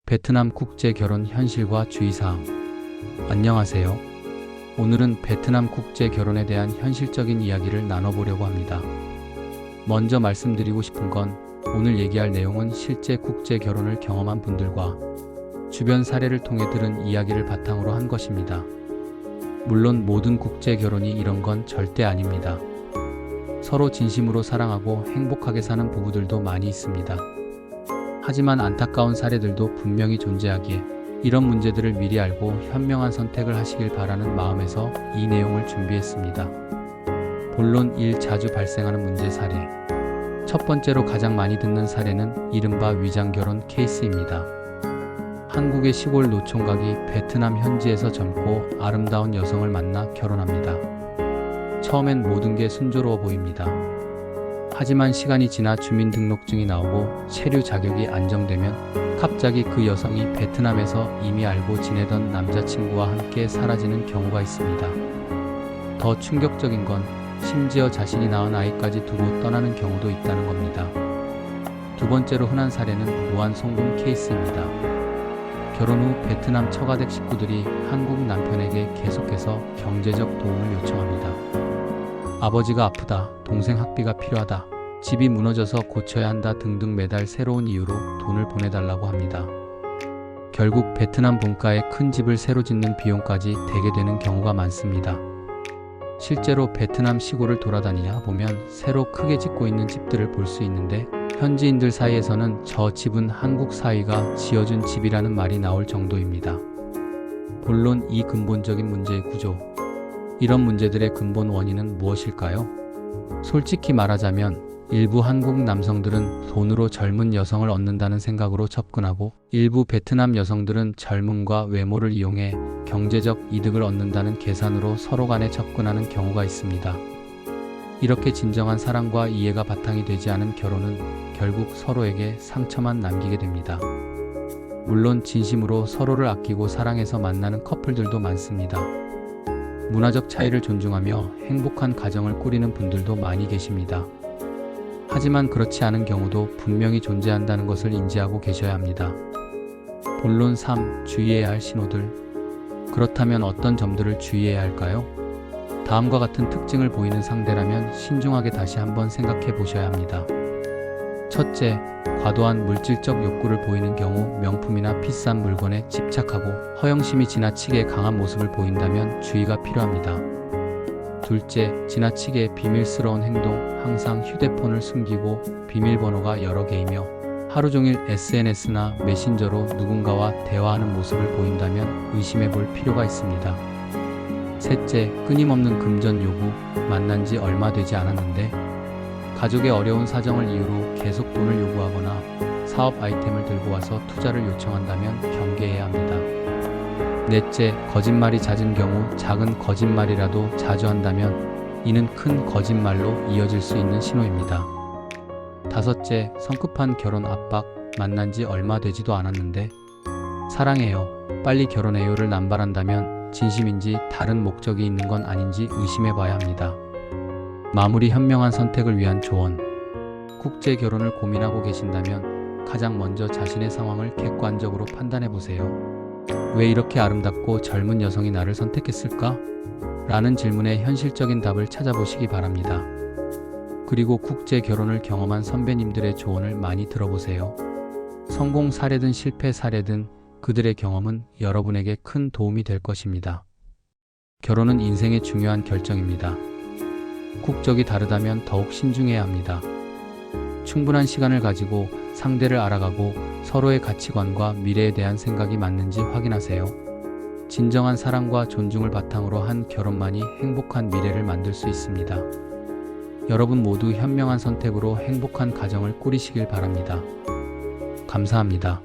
베트남 국제 결혼 현실과 주의사항. 안녕하세요. 오늘은 베트남 국제 결혼에 대한 현실적인 이야기를 나눠보려고 합니다. 먼저 말씀드리고 싶은 건 오늘 얘기할 내용은 실제 국제 결혼을 경험한 분들과 주변 사례를 통해 들은 이야기를 바탕으로 한 것입니다. 물론 모든 국제 결혼이 이런 건 절대 아닙니다. 서로 진심으로 사랑하고 행복하게 사는 부부들도 많이 있습니다. 하지만 안타까운 사례들도 분명히 존재하기에 이런 문제들을 미리 알고 현명한 선택을 하시길 바라는 마음에서 이 내용을 준비했습니다. 본론 1. 자주 발생하는 문제 사례. 첫 번째로 가장 많이 듣는 사례는 이른바 위장결혼 케이스입니다. 한국의 시골 노총각이 베트남 현지에서 젊고 아름다운 여성을 만나 결혼합니다. 처음엔 모든 게 순조로워 보입니다. 하지만 시간이 지나 주민등록증이 나오고 체류 자격이 안정되면 갑자기 그 여성이 베트남에서 이미 알고 지내던 남자친구와 함께 사라지는 경우가 있습니다. 더 충격적인 건 심지어 자신이 낳은 아이까지 두고 떠나는 경우도 있다는 겁니다. 두 번째로 흔한 사례는 무한 송금 케이스입니다. 결혼 후 베트남 처가댁 식구들이 한국 남편에게 계속해서 경제적 도움을 요청합니다. 아버지가 아프다, 동생 학비가 필요하다, 집이 무너져서 고쳐야 한다 등등 매달 새로운 이유로 돈을 보내달라고 합니다. 결국 베트남 본가에 큰 집을 새로 짓는 비용까지 대게 되는 경우가 많습니다. 실제로 베트남 시골을 돌아다니다 보면 새로 크게 짓고 있는 집들을 볼 수 있는데 현지인들 사이에서는 저 집은 한국 사위가 지어준 집이라는 말이 나올 정도입니다. 본론 이 근본적인 문제의 구조. 이런 문제들의 근본 원인은 무엇일까요? 솔직히 말하자면 일부 한국 남성들은 돈으로 젊은 여성을 얻는다는 생각으로 접근하고 일부 베트남 여성들은 젊음과 외모를 이용해 경제적 이득을 얻는다는 계산으로 서로 간에 접근하는 경우가 있습니다. 이렇게 진정한 사랑과 이해가 바탕이 되지 않은 결혼은 결국 서로에게 상처만 남기게 됩니다. 물론 진심으로 서로를 아끼고 사랑해서 만나는 커플들도 많습니다. 문화적 차이를 존중하며 행복한 가정을 꾸리는 분들도 많이 계십니다. 하지만 그렇지 않은 경우도 분명히 존재한다는 것을 인지하고 계셔야 합니다. 본론 3. 주의해야 할 신호들. 그렇다면 어떤 점들을 주의해야 할까요? 다음과 같은 특징을 보이는 상대라면 신중하게 다시 한번 생각해 보셔야 합니다. 첫째, 과도한 물질적 욕구를 보이는 경우 명품이나 비싼 물건에 집착하고 허영심이 지나치게 강한 모습을 보인다면 주의가 필요합니다. 둘째, 지나치게 비밀스러운 행동, 항상 휴대폰을 숨기고 비밀번호가 여러 개이며 하루 종일 SNS나 메신저로 누군가와 대화하는 모습을 보인다면 의심해 볼 필요가 있습니다. 셋째, 끊임없는 금전 요구, 만난 지 얼마 되지 않았는데 가족의 어려운 사정을 이유로 계속 돈을 요구하거나 사업 아이템을 들고 와서 투자를 요청한다면 경계해야 합니다. 넷째, 거짓말이 잦은 경우 작은 거짓말이라도 자주 한다면 이는 큰 거짓말로 이어질 수 있는 신호입니다. 다섯째, 성급한 결혼 압박, 만난 지 얼마 되지도 않았는데 사랑해요, 빨리 결혼해요를 남발한다면 진심인지 다른 목적이 있는 건 아닌지 의심해 봐야 합니다. 마무리 현명한 선택을 위한 조언. 국제 결혼을 고민하고 계신다면 가장 먼저 자신의 상황을 객관적으로 판단해 보세요. 왜 이렇게 아름답고 젊은 여성이 나를 선택했을까? 라는 질문에 현실적인 답을 찾아보시기 바랍니다. 그리고 국제 결혼을 경험한 선배님들의 조언을 많이 들어보세요. 성공 사례든 실패 사례든 그들의 경험은 여러분에게 큰 도움이 될 것입니다. 결혼은 인생의 중요한 결정입니다. 국적이 다르다면 더욱 신중해야 합니다. 충분한 시간을 가지고 상대를 알아가고 서로의 가치관과 미래에 대한 생각이 맞는지 확인하세요. 진정한 사랑과 존중을 바탕으로 한 결혼만이 행복한 미래를 만들 수 있습니다. 여러분 모두 현명한 선택으로 행복한 가정을 꾸리시길 바랍니다. 감사합니다.